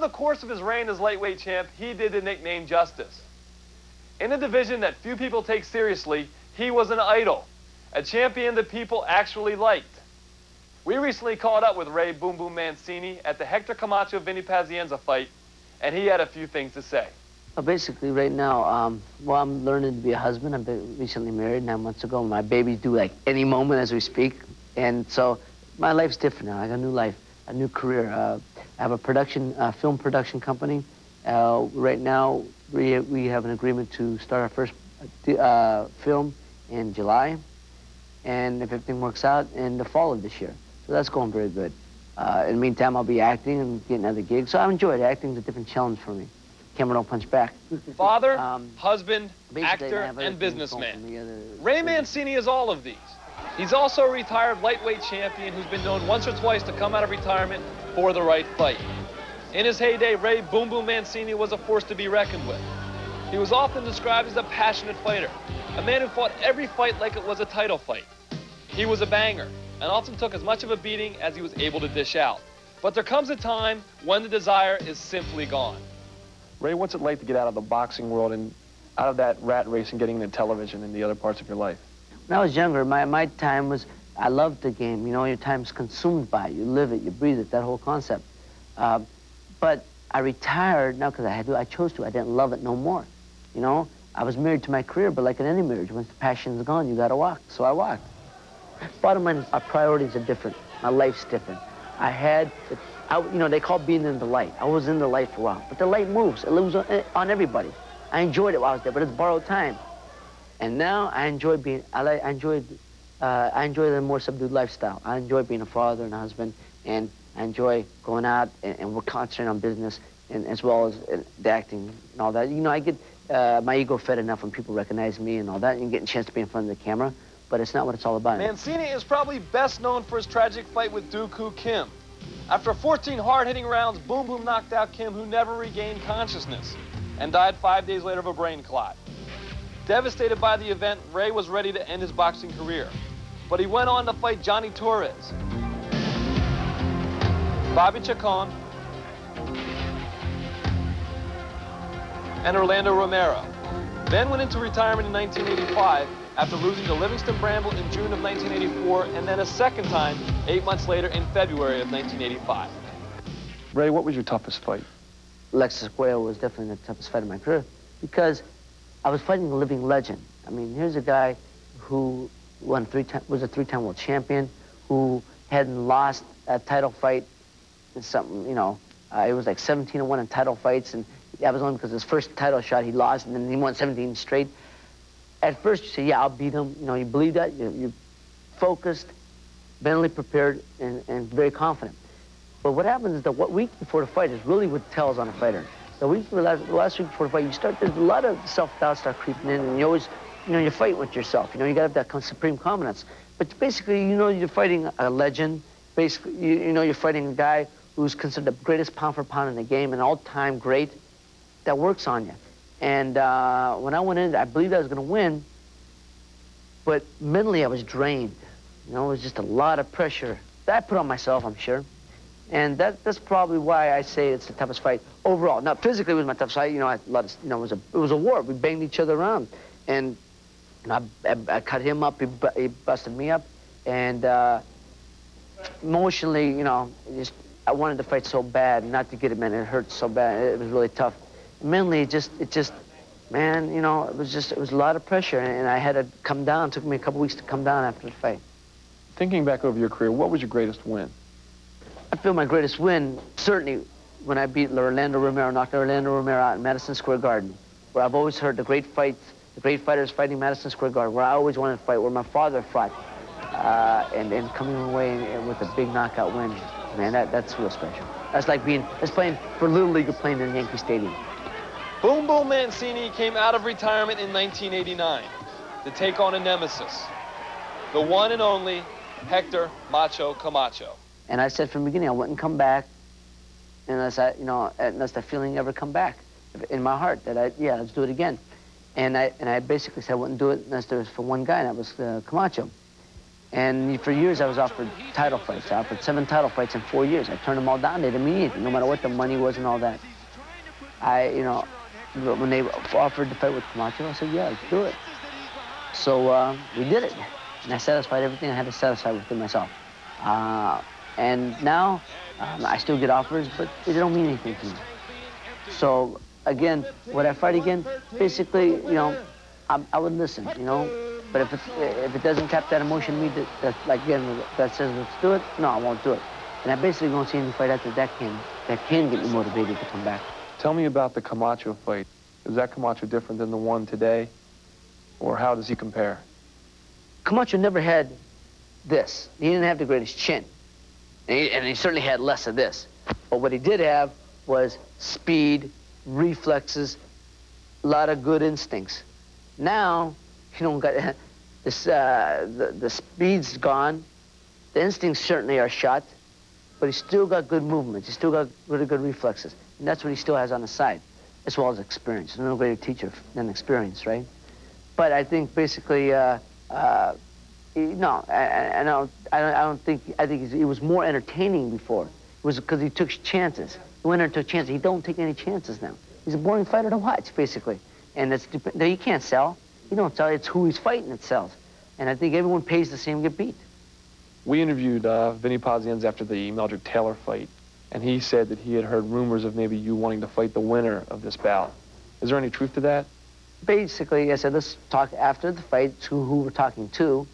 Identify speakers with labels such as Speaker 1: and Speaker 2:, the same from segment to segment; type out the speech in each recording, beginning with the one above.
Speaker 1: over the course of his reign as lightweight champ, he did the nickname justice. In a division that few people take seriously, he was an idol, a champion that people actually liked. We recently caught up with Ray Boom Boom Mancini at the Hector Camacho-Vinny Pazienza fight, and he had a few things to say.
Speaker 2: Well, basically, right now, well, I'm learning to be a husband. I've been recently married 9 months ago. My baby's due like any moment as we speak. And so my life's different now. I got a new life, a new career. I have a film production company. Right now, we have an agreement to start our first film in July. And if everything works out, in the fall of this year. So that's going very good. In the meantime, I'll be acting and getting other gigs. So I enjoy it. Acting's a different challenge for me. Camera don't punch back.
Speaker 1: Father, husband, actor, and businessman. Ray Mancini is all of these. He's also a retired lightweight champion who's been known once or twice to come out of retirement for the right fight. In his heyday, Ray Boom Boom Mancini was a force to be reckoned with. He was often described as a passionate fighter, a man who fought every fight like it was a title fight. He was a banger, and often took as much of a beating as he was able to dish out. But there comes a time when the desire is simply gone.
Speaker 3: Ray, what's it like to get out of the boxing world and out of that rat race and getting into television and the other parts of your life?
Speaker 2: When I was younger, my time was, I loved the game. You know, your time's consumed by it. You live it, you breathe it, that whole concept. But I retired, not because I chose to. I didn't love it no more. You know, I was married to my career, but like in any marriage, once the passion's gone, you gotta walk. So I walked. Bottom line, our priorities are different. My life's different. You know, they call being in the light. I was in the light for a while, but the light moves. It moves on everybody. I enjoyed it while I was there, but it's borrowed time. And now I enjoy I enjoy the more subdued lifestyle. I enjoy being a father and a husband, and I enjoy going out and we're concentrating on business, and as well as the acting and all that. You know, I get my ego fed enough when people recognize me and all that, and getting a chance to be in front of the camera, but it's not what it's all about.
Speaker 1: Mancini is probably best known for his tragic fight with Dooku Kim. After 14 hard-hitting rounds, Boom Boom knocked out Kim, who never regained consciousness, and died 5 days later of a brain clot. Devastated by the event, Ray was ready to end his boxing career, but he went on to fight Johnny Torres, Bobby Chacon, and Orlando Romero. Then went into retirement in 1985 after losing to Livingston Bramble in June of 1984, and then a second time 8 months later in February of 1985.
Speaker 3: Ray, what was your toughest fight?
Speaker 2: Alexis Guerrero was definitely the toughest fight of my career because I was fighting a living legend. I mean, here's a guy who was a three-time world champion, who hadn't lost a title fight in something, you know, it was like 17-1 in title fights, and that was only because his first title shot he lost, and then he won 17 straight. At first, you say, yeah, I'll beat him. You know, you believe that. You're focused, mentally prepared, and very confident. But what happens is that week before the fight is really what tells on a fighter. The last week before the fight, there's a lot of self-doubt start creeping in, and you always, you know, you're fighting with yourself. You know, you got to have that supreme confidence. But basically, you know, you're fighting a legend. Basically, you know, you're fighting a guy who's considered the greatest pound for pound in the game, an all-time great that works on you. And when I went in, I believed I was going to win, but mentally I was drained. You know, it was just a lot of pressure that I put on myself, I'm sure. And that's probably why I say it's the toughest fight overall. Now, physically, it was my toughest fight. You know, it was a war. We banged each other around, and I cut him up. He busted me up, and emotionally, you know, I wanted to fight so bad, not to get him in. It hurt so bad. It was really tough. Mentally, man, you know, it was a lot of pressure, and I had to come down. It took me a couple weeks to come down after the fight.
Speaker 3: Thinking back over your career, what was your greatest win?
Speaker 2: I feel my greatest win, certainly, when I beat Orlando Romero, knocked Orlando Romero out in Madison Square Garden, where I've always heard the great fighters fighting Madison Square Garden, where I always wanted to fight, where my father fought, and coming away with a big knockout win. Man, that's real special. That's playing for Little League or playing in Yankee Stadium.
Speaker 1: Boom Boom Mancini came out of retirement in 1989 to take on a nemesis, the one and only Hector Macho Camacho.
Speaker 2: And I said from the beginning, I wouldn't come back unless the feeling ever come back in my heart that let's do it again. And I basically said I wouldn't do it unless there was for one guy, and that was Camacho. And for years, I was offered title fights. I offered 7 title fights in 4 years. I turned them all down. They didn't mean anything, no matter what the money was and all that. When they offered to fight with Camacho, I said, yeah, let's do it. So we did it. And I satisfied everything I had to satisfy within myself. And now, I still get offers, but they don't mean anything to me. So, again, would I fight again? Basically, I would listen, But if it doesn't tap that emotion in me that says let's do it, no, I won't do it. And I basically won't see any fight after that can get me motivated to come back.
Speaker 3: Tell me about the Camacho fight. Is that Camacho different than the one today? Or how does he compare?
Speaker 2: Camacho never had this. He didn't have the greatest chin. And he certainly had less of this. But what he did have was speed, reflexes, a lot of good instincts. Now, you don't got this. The speed's gone. The instincts certainly are shot, but he's still got good movements. He's still got really good reflexes, and that's what he still has on the side, as well as experience. There's no greater teacher than experience, right? But I think basically, no, I don't think. I think he was more entertaining before. It was because he took chances. He went there and took chances. He don't take any chances now. He's a boring fighter to watch, basically. And he can't sell. You don't sell. It's who he's fighting that sells. And I think everyone pays the same to get beat.
Speaker 3: We interviewed Vinny Pazienza after the Meldrick Taylor fight, and he said that he had heard rumors of maybe you wanting to fight the winner of this bout. Is there any truth to that?
Speaker 2: Basically, I said, let's talk after the fight, who we're talking to,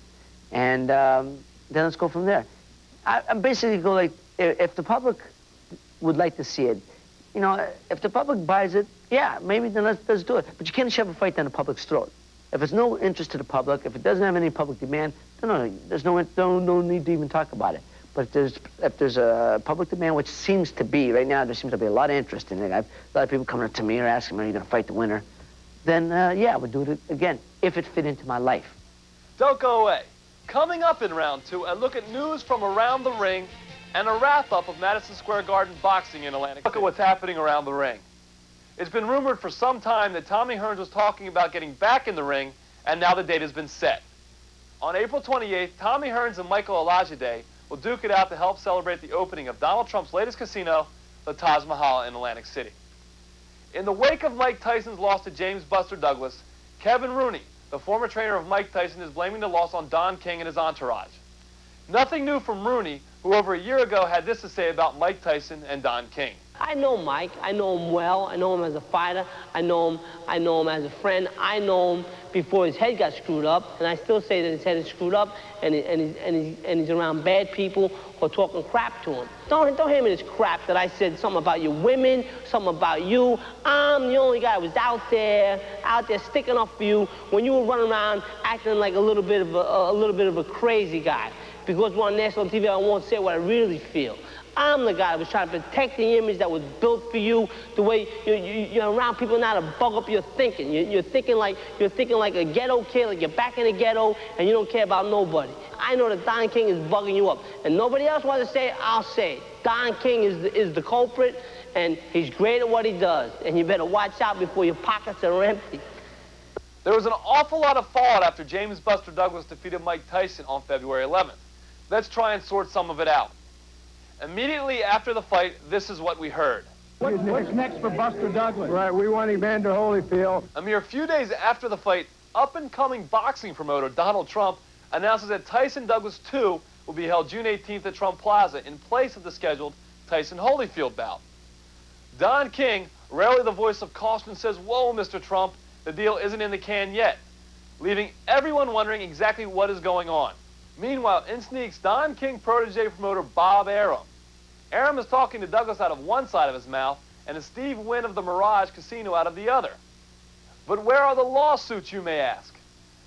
Speaker 2: and then let's go from there. I basically go like, if the public would like to see it, if the public buys it, yeah, maybe then let's do it. But you can't shove a fight down the public's throat. If it's no interest to the public, if it doesn't have any public demand, there's no need to even talk about it. But if there's a public demand, which seems to be, right now, there seems to be a lot of interest in it. A lot of people coming up to me or asking me, are you going to fight the winner? Then, yeah, I would do it again, if it fit into my life.
Speaker 1: Don't go away. Coming up in round 2, a look at news from around the ring and a wrap-up of Madison Square Garden boxing in Atlantic City. Look at what's happening around the ring. It's been rumored for some time that Tommy Hearns was talking about getting back in the ring, and now the date has been set. On April 28th, Tommy Hearns and Michael Olajide will duke it out to help celebrate the opening of Donald Trump's latest casino, the Taj Mahal in Atlantic City. In the wake of Mike Tyson's loss to James Buster Douglas, Kevin Rooney, the former trainer of Mike Tyson, is blaming the loss on Don King and his entourage. Nothing new from Rooney, who over a year ago had this to say about Mike Tyson and Don King.
Speaker 4: I know Mike. I know him well. I know him as a fighter. I know him as a friend. I know him before his head got screwed up, and I still say that his head is screwed up, and he's around bad people who are talking crap to him. Don't hear me this crap that I said something about your women, something about you. I'm the only guy who was out there sticking up for you when you were running around acting like a little bit of a crazy guy. Because we're on national TV, I won't say what I really feel. I'm the guy that was trying to protect the image that was built for you, the way you're around people now to bug up your thinking. You're thinking like a ghetto kid, like you're back in the ghetto and you don't care about nobody. I know that Don King is bugging you up. And nobody else wants to say it, I'll say it. Don King is the culprit, and he's great at what he does. And you better watch out before your pockets are empty.
Speaker 1: There was an awful lot of fallout after James Buster Douglas defeated Mike Tyson on February 11th. Let's try and sort some of it out. Immediately after the fight, this is what we heard.
Speaker 5: What's next for Buster Douglas? Right, we want Evander Holyfield.
Speaker 1: A mere few days after the fight, up-and-coming boxing promoter Donald Trump announces that Tyson Douglas 2 will be held June 18th at Trump Plaza in place of the scheduled Tyson Holyfield bout. Don King, rarely the voice of caution, says, "Whoa, Mr. Trump, the deal isn't in the can yet," leaving everyone wondering exactly what is going on. Meanwhile, in sneaks Don King protege promoter Bob Arum. Arum is talking to Douglas out of one side of his mouth and Steve Wynn of the Mirage Casino out of the other. But where are the lawsuits, you may ask?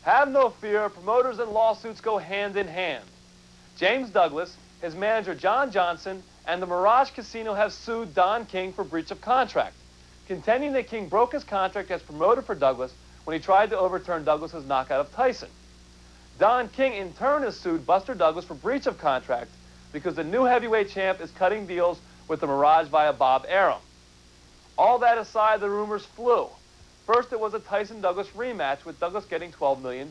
Speaker 1: Have no fear, promoters and lawsuits go hand in hand. James Douglas, his manager John Johnson, and the Mirage Casino have sued Don King for breach of contract, contending that King broke his contract as promoter for Douglas when he tried to overturn Douglas's knockout of Tyson. Don King, in turn, has sued Buster Douglas for breach of contract because the new heavyweight champ is cutting deals with the Mirage via Bob Arum. All that aside, the rumors flew. First, it was a Tyson-Douglas rematch with Douglas getting $12 million.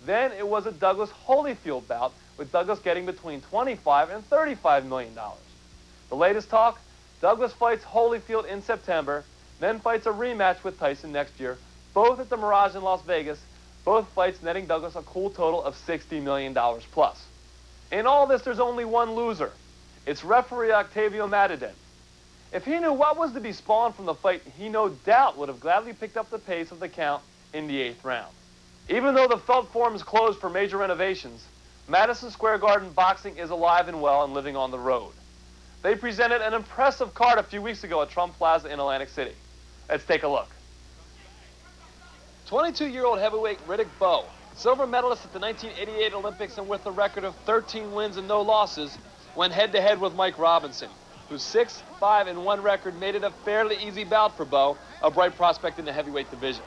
Speaker 1: Then it was a Douglas Holyfield bout, with Douglas getting between $25 and $35 million. The latest talk, Douglas fights Holyfield in September, then fights a rematch with Tyson next year, both at the Mirage in Las Vegas, both fights netting Douglas a cool total of $60 million plus. In all this, there's only one loser. It's referee Octavio Matadin. If he knew what was to be spawned from the fight, he no doubt would have gladly picked up the pace of the count in the 8th round. Even though the Felt Forum is closed for major renovations, Madison Square Garden boxing is alive and well and living on the road. They presented an impressive card a few weeks ago at Trump Plaza in Atlantic City. Let's take a look. 22-year-old heavyweight Riddick Bowe, silver medalist at the 1988 Olympics and with a record of 13 wins and no losses, went head-to-head with Mike Robinson, whose 6-5-1 record made it a fairly easy bout for Bowe, a bright prospect in the heavyweight division.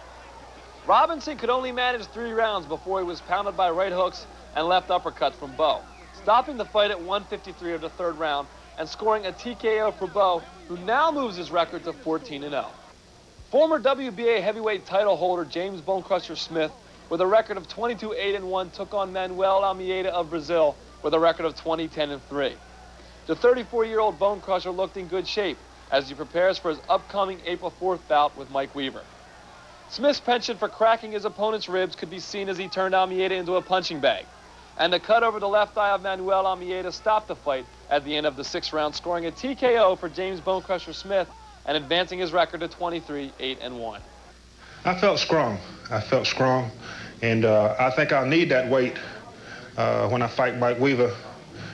Speaker 1: Robinson could only manage 3 rounds before he was pounded by right hooks and left uppercuts from Bowe, stopping the fight at 153 of the 3rd round and scoring a TKO for Bowe, who now moves his record to 14-0. Former WBA heavyweight title holder James Bonecrusher Smith, with a record of 22-8-1, took on Manuel Almeida of Brazil with a record of 20-10-3. The 34-year-old Bonecrusher looked in good shape as he prepares for his upcoming April 4th bout with Mike Weaver. Smith's penchant for cracking his opponent's ribs could be seen as he turned Almeida into a punching bag, and the cut over the left eye of Manuel Almeida stopped the fight at the end of the 6th round, scoring a TKO for James Bonecrusher Smith and advancing his record to 23-8-1.
Speaker 6: I felt strong. And I think I'll need that weight when I fight Mike Weaver.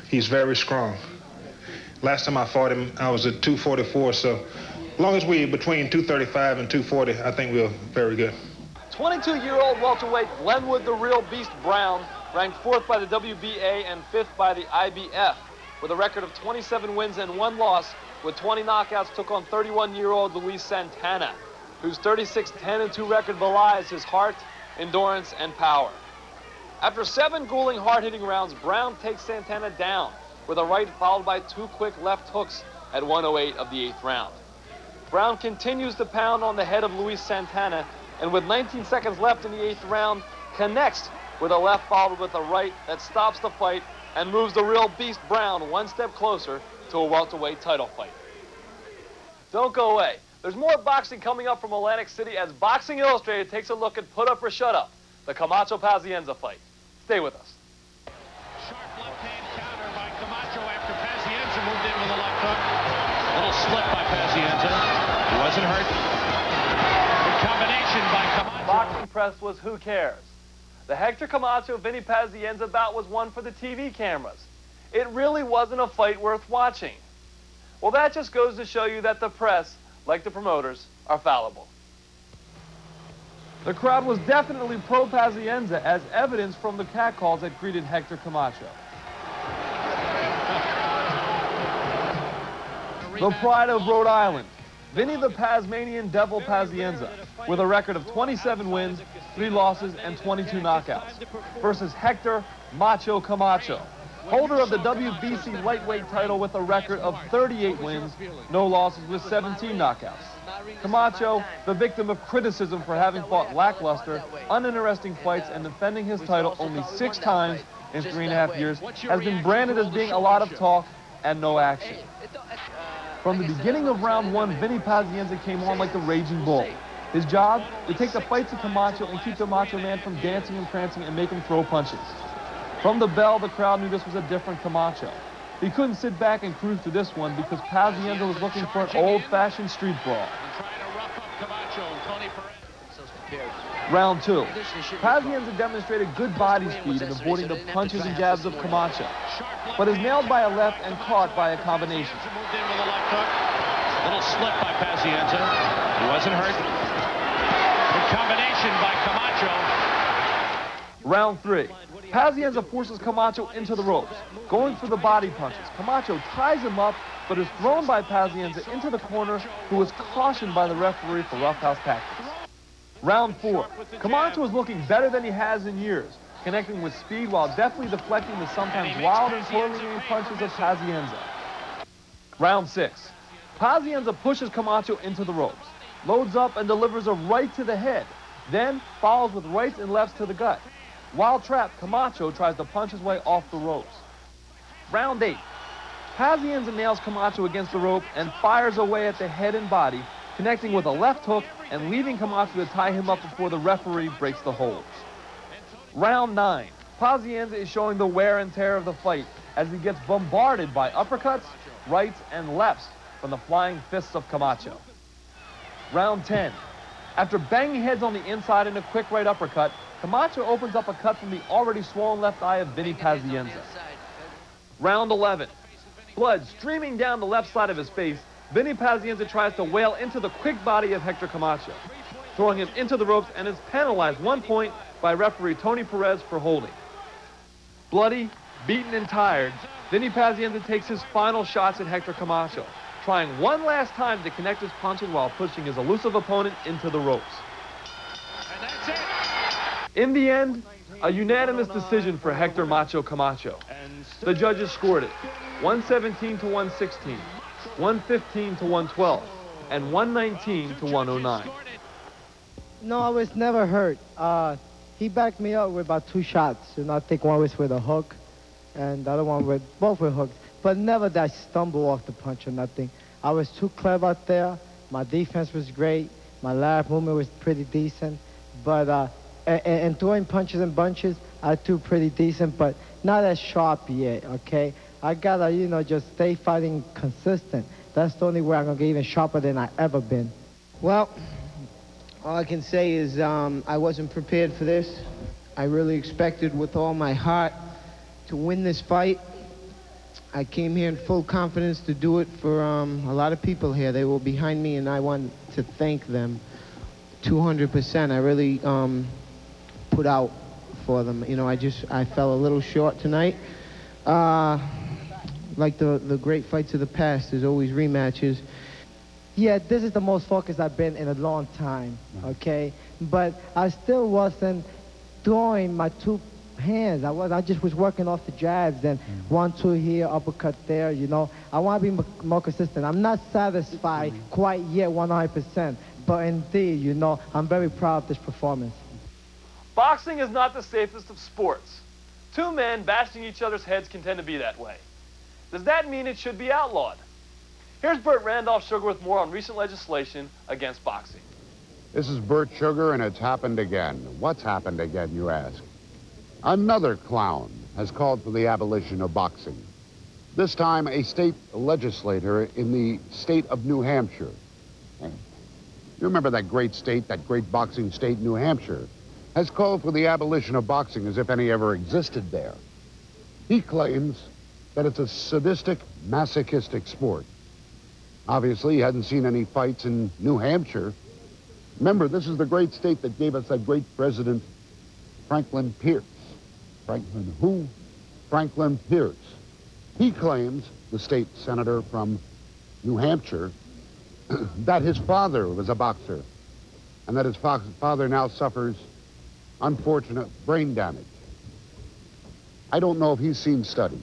Speaker 6: He's very strong. Last time I fought him, I was at 244, so as long as we're between 235 and 240, I think we're very good.
Speaker 1: 22-year-old welterweight Glenwood the Real Beast Brown, ranked 4th by the WBA and 5th by the IBF, with a record of 27 wins and 1 loss, with 20 knockouts, took on 31-year-old Luis Santana, whose 36-10-2 record belies his heart, endurance, and power. After 7 grueling, hard-hitting rounds, Brown takes Santana down with a right followed by 2 quick left hooks at 1:08 of the 8th round. Brown continues to pound on the head of Luis Santana, and with 19 seconds left in the 8th round, connects with a left followed with a right that stops the fight and moves the Real Beast Brown 1 step closer to a welterweight title fight. Don't go away. There's more boxing coming up from Atlantic City as Boxing Illustrated takes a look at Put Up or Shut Up, the Camacho Pazienza fight. Stay with us.
Speaker 7: Sharp left-hand counter by Camacho after Pazienza moved in with a left hook. Little slip by Pazienza. He wasn't hurt. Good combination by Camacho.
Speaker 1: Boxing press was who cares. The Hector Camacho-Vinny Pazienza bout was one for the TV cameras. It really wasn't a fight worth watching. Well, that just goes to show you that the press, like the promoters, are fallible. The crowd was definitely pro-Pazienza, as evidenced from the catcalls that greeted Hector Camacho. The pride of Rhode Island, Vinny the Tasmanian Devil Pazienza, with a record of 27 wins, 3 losses, and 22 knockouts, versus Hector Macho Camacho, holder of the WBC lightweight title with a record of 38 wins, no losses, with 17 knockouts. Camacho, the victim of criticism for having fought lackluster, uninteresting fights and defending his title only 6 times in 3.5 years, has been branded as being a lot of talk and no action. From the beginning of round 1, Vinny Pazienza came on like the raging bull. His job, to take the fight to Camacho and keep the Macho Man from dancing and prancing and make him throw punches. From the bell, the crowd knew this was a different Camacho. He couldn't sit back and cruise to this one because Pazienza was looking for an old-fashioned street brawl. Round 2. Pazienza demonstrated good body speed in avoiding the punches and jabs of Camacho, but is nailed by a left and caught by a combination.
Speaker 7: Little slip by Pazienza. He wasn't hurt. Good combination by Camacho.
Speaker 1: Round 3. Pazienza forces Camacho into the ropes, going for the body punches. Camacho ties him up, but is thrown by Pazienza into the corner, who was cautioned by the referee for roughhouse tactics. Round 4. Camacho is looking better than he has in years, connecting with speed while deftly deflecting the sometimes wild and coordinating punches of Pazienza. Round 6. Pazienza pushes Camacho into the ropes, loads up and delivers a right to the head, then follows with rights and lefts to the gut.
Speaker 3: While trapped, Camacho tries to punch his way off the ropes. Round 8. Pazienza nails Camacho against the rope and fires away at the head and body, connecting with a left hook and leaving Camacho to tie him up before the referee breaks the hold. Round 9. Pazienza is showing the wear and tear of the fight as he gets bombarded by uppercuts, rights, and lefts from the flying fists of Camacho. Round 10. After banging heads on the inside and a quick right uppercut, Camacho opens up a cut from the already swollen left eye of Vinny Pazienza. Round 11. Blood streaming down the left side of his face, Vinny Pazienza tries to wail into the quick body of Hector Camacho, throwing him into the ropes and is penalized 1 point by referee Tony Perez for holding. Bloody, beaten, and tired, Vinny Pazienza takes his final shots at Hector Camacho, trying one last time to connect his punches while pushing his elusive opponent into the ropes.
Speaker 7: And that's it.
Speaker 3: In the end, a unanimous decision for Hector Macho Camacho. The judges scored it 117 to 116, 115 to 112, and 119 to 109.
Speaker 5: No, I was never hurt. He backed me up with about 2 shots. And I think one was with a hook, and the other one with both with hooks. But never did I stumble off the punch or nothing. I was too clever out there. My defense was great. My lateral movement was pretty decent. But and throwing punches and bunches, I do pretty decent, but not as sharp yet, okay? I gotta, just stay fighting consistent. That's the only way I'm gonna get even sharper than I ever been.
Speaker 8: Well, all I can say is I wasn't prepared for this. I really expected with all my heart to win this fight. I came here in full confidence to do it for a lot of people here. They were behind me, and I want to thank them 200%. I really put out for them. I fell a little short tonight. Like the great fights of the past, there's always rematches.
Speaker 5: Yeah, this is the most focused I've been in a long time, okay? But I still wasn't throwing my 2 hands. I just was working off the jabs and 1, 2 here, uppercut there, I want to be more consistent. I'm not satisfied quite yet 100%, but indeed, I'm very proud of this performance.
Speaker 1: Boxing is not the safest of sports. 2 men bashing each other's heads can tend to be that way. Does that mean it should be outlawed? Here's Burt Randolph Sugar with more on recent legislation against boxing.
Speaker 9: This is Burt Sugar, and it's happened again. What's happened again, you ask? Another clown has called for the abolition of boxing. This time, a state legislator in the state of New Hampshire. You remember that great state, that great boxing state, New Hampshire, has called for the abolition of boxing as if any ever existed there. He claims that it's a sadistic, masochistic sport. Obviously, he hadn't seen any fights in New Hampshire. Remember, this is the great state that gave us that great president, Franklin Pierce. Franklin who? Franklin Pierce. He claims, the state senator from New Hampshire, that his father was a boxer and that his father now suffers unfortunate brain damage. I don't know if he's seen studies,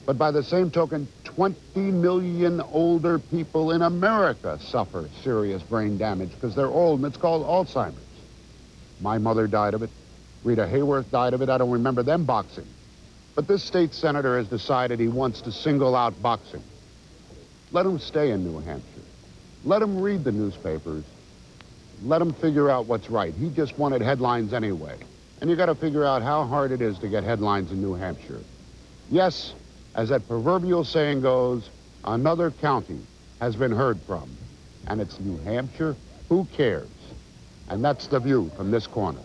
Speaker 9: but by the same token, 20 million older people in America suffer serious brain damage because they're old, and it's called Alzheimer's. My mother died of it. Rita Hayworth died of it. I don't remember them boxing. But this state senator has decided he wants to single out boxing. Let him stay in New Hampshire. Let him read the newspapers. Let him figure out what's right. He just wanted headlines anyway. And you got to figure out how hard it is to get headlines in New Hampshire. Yes, as that proverbial saying goes, another county has been heard from. And it's New Hampshire. Who cares? And that's the view from this corner.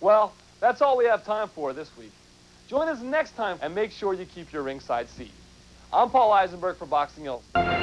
Speaker 1: Well, that's all we have time for this week. Join us next time and make sure you keep your ringside seat. I'm Paul Eisenberg for Boxing Illustrated.